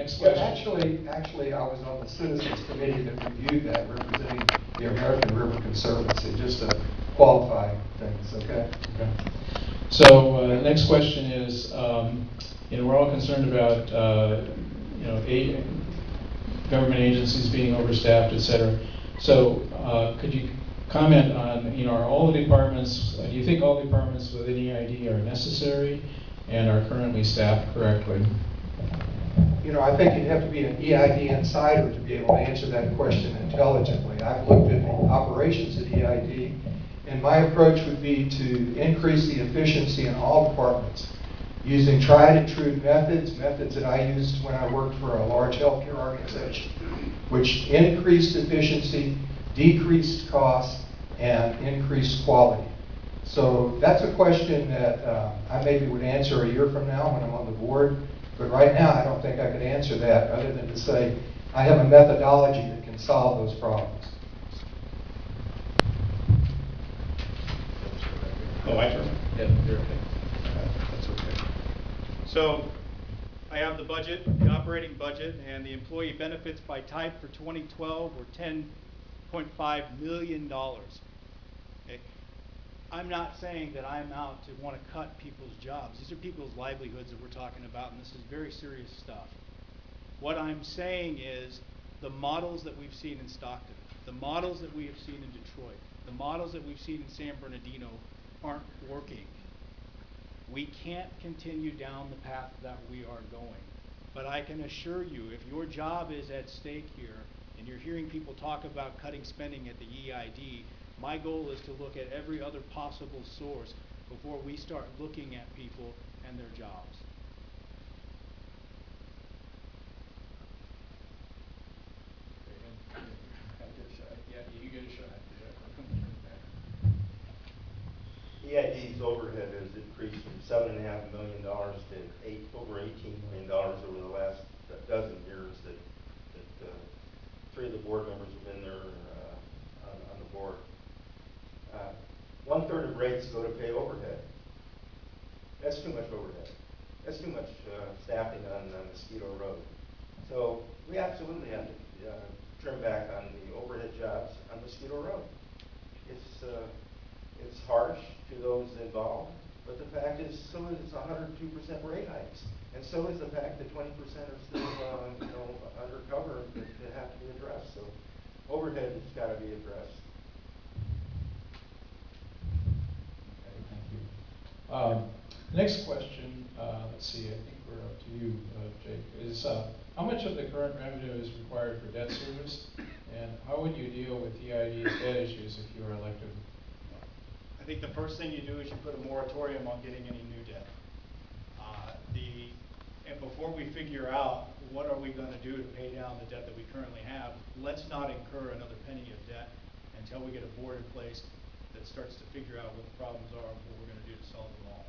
next Yeah, question. actually, I was on the Citizens Committee that reviewed that, representing the American River Conservancy, just to qualify things, okay? Okay. So next question is, we're all concerned about government agencies being overstaffed, et cetera. So could you comment on, are all the departments, do you think all departments within EID are necessary and are currently staffed correctly? I think you'd have to be an EID insider to be able to answer that question intelligently. I've looked at the operations at EID, and my approach would be to increase the efficiency in all departments using tried and true methods that I used when I worked for a large healthcare organization, which increased efficiency, decreased costs, and increased quality. So that's a question that I maybe would answer a year from now when I'm on the board. But right now, I don't think I could answer that other than to say I have a methodology that can solve those problems. Oh, my turn? Yeah, you're okay. That's okay. So I have the budget, the operating budget, and the employee benefits by type for 2012 were $10.5 million. Okay. I'm not saying that I'm out to want to cut people's jobs. These are people's livelihoods that we're talking about, and this is very serious stuff. What I'm saying is the models that we've seen in Stockton, the models that we have seen in Detroit, the models that we've seen in San Bernardino aren't working. We can't continue down the path that we are going. But I can assure you, if your job is at stake here, and you're hearing people talk about cutting spending at the EID, my goal is to look at every other possible source before we start looking at people and their jobs. Yeah, you get a shot. EID's overhead has increased from $7.5 million to over $18 million over the last dozen years that three of the board members have been there on the board. 1/3 of rates go to pay overhead. That's too much overhead. That's too much staffing on Mosquito Road. So we absolutely have to trim back on the overhead jobs on Mosquito Road. It's harsh to those involved, but the fact is, so is 102% rate hikes, and so is the fact that 20% are still undercover that have to be addressed. So overhead has got to be addressed. Okay, thank you. Next question, let's see, I think we're up to you, Jake, is how much of the current revenue is required for debt service, and how would you deal with EID's debt issues if you were elected? I think the first thing you do is you put a moratorium on getting any new debt. And before we figure out what are we going to do to pay down the debt that we currently have, let's not incur another penny of debt until we get a board in place that starts to figure out what the problems are and what we're going to do to solve them all.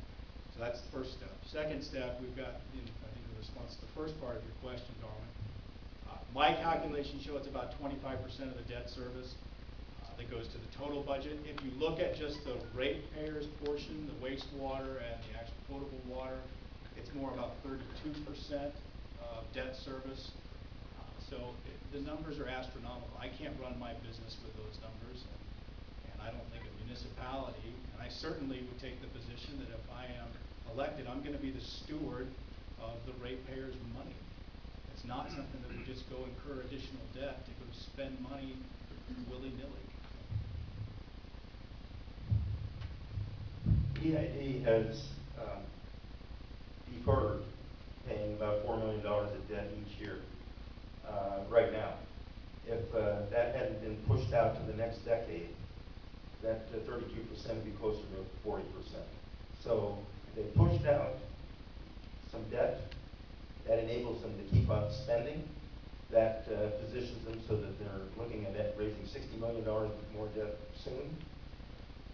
So that's the first step. Second step, we've got, I think, in response to the first part of your question, Darwin, my calculations show it's about 25% of the debt service that goes to the total budget. If you look at just the ratepayers portion, the wastewater and the actual potable water, it's more about 32% of debt service. The numbers are astronomical. I can't run my business with those numbers, and I don't think a municipality, and I certainly would take the position that if I am elected, I'm going to be the steward of the ratepayers' money. It's not something that we just go incur additional debt to go spend money willy-nilly. EID has deferred paying about $4 million of debt each year right now. If that hadn't been pushed out to the next decade, that 32% would be closer to 40%. So they pushed out some debt that enables them to keep on spending. That positions them so that they're looking at raising $60 million more debt soon.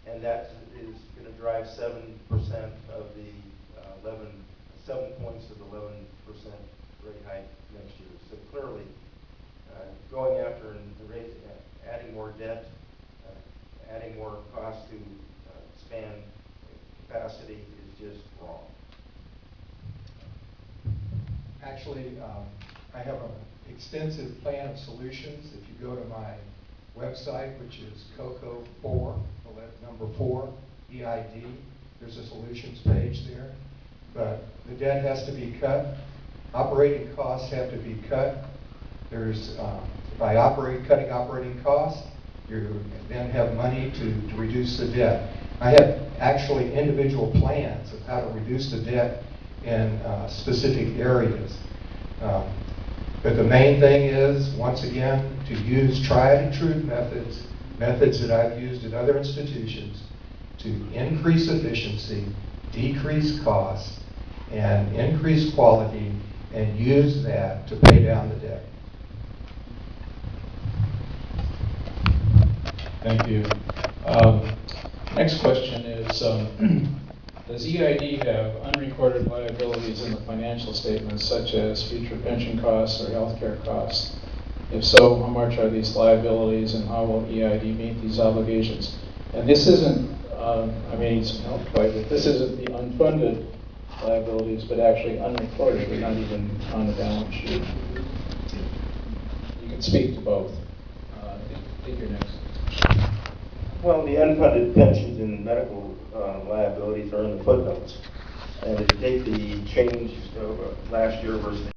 And that is going to drive 7% of the 7 points of the 11% rate hike next year. So clearly, going after and adding more debt, adding more cost to expand capacity is just wrong. Actually, I have an extensive plan of solutions. If you go to my website, which is Coco 4, number 4, EID, there's a solutions page there. But the debt has to be cut. Operating costs have to be cut. There's, by cutting operating costs, you then have money to reduce the debt. I have actually individual plans of how to reduce the debt in specific areas. But the main thing is, once again, to use tried and true methods that I've used at other institutions to increase efficiency, decrease costs, and increase quality, and use that to pay down the debt. Thank you. Next question is, does EID have unrecorded liabilities in the financial statements, such as future pension costs or healthcare costs? If so, how much are these liabilities, and how will EID meet these obligations? And this isn't, I may need some help, but this isn't the unfunded liabilities, but actually unrecorded. They're not even on the balance sheet. You can speak to both. I think you're next. Well, the unfunded pensions and medical liabilities are in the footnotes. And if you take the change last year versus